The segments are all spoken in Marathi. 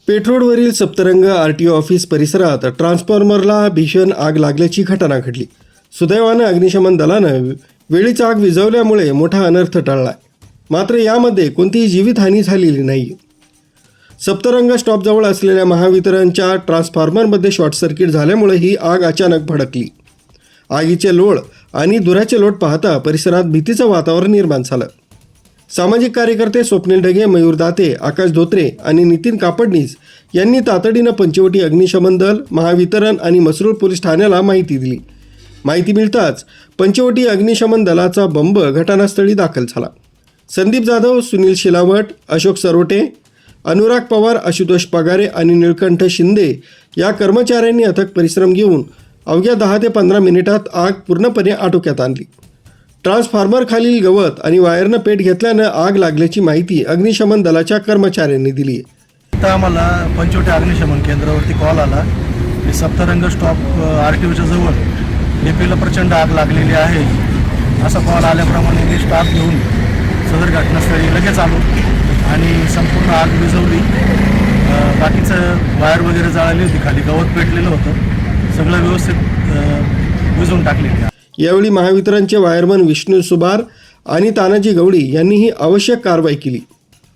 पेठरोडवरील सप्तरंग आरटीओ ऑफिस परिसरात ट्रान्सफॉर्मरला भीषण आग लागल्याची घटना घडली. सुदैवानं अग्निशमन दलानं वेळीच आग विझवल्यामुळे मोठा अनर्थ टळला. मात्र यामध्ये कोणतीही जीवितहानी झालेली नाही. सप्तरंग स्टॉपजवळ असलेल्या महावितरणच्या ट्रान्सफॉर्मरमध्ये शॉर्ट सर्किट झाल्यामुळे ही आग अचानक भडकली. आगीचे लोळ आणि धुराचे लोट पाहता परिसरात भीतीचं वातावरण निर्माण झालं. सामाजिक कार्यकर्ते स्वप्नील ढगे, मयूर दाते, आकाश धोत्रे आणि नितीन कापडनीस यांनी तातडीनं पंचवटी अग्निशमन दल, महावितरण आणि मसरूळ पोलीस ठाण्याला माहिती दिली. माहिती मिळताच पंचवटी अग्निशमन दलाचा बंब घटनास्थळी दाखल झाला. संदीप जाधव, सुनील शिलावट, अशोक सरोटे, अनुराग पवार, आशुतोष पगारे आणि निळकंठ शिंदे या कर्मचाऱ्यांनी अथक परिश्रम घेऊन अवघ्या 10 ते 15 मिनिटात आग पूर्णपणे आटोक्यात आणली. ट्रान्सफॉर्मरखालील गवत आणि वायरनं पेट घेतल्यानं आग लागल्याची माहिती अग्निशमन दलाच्या कर्मचाऱ्यांनी दिली. आता आम्हाला पंचवटी अग्निशमन केंद्रावरती कॉल आला की सप्तरंग स्टॉप आरटीओच्या जवळ डेपीला प्रचंड आग लागलेली आहे. असा कॉल आल्याप्रमाणे मी स्टाफ घेऊन सदर घटनास्थळी लगेच आलो आणि संपूर्ण आग विझवली. बाकीचं वायर वगैरे जळाली होती, खाली गवत पेटलेलं होतं, सगळं व्यवस्थित विझवून टाकलेलं आहे. यावेळी महावितरणचे वायरमन विष्णू सुभार आणि तानाजी गवडी यांनीही आवश्यक कारवाई केली.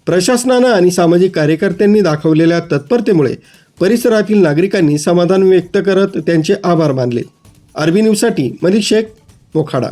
प्रशासनानं आणि सामाजिक कार्यकर्त्यांनी दाखवलेल्या तत्परतेमुळे परिसरातील नागरिकांनी समाधान व्यक्त करत त्यांचे आभार मानले. आरबी न्यूजसाठी मलिक शेख, मोखाडा.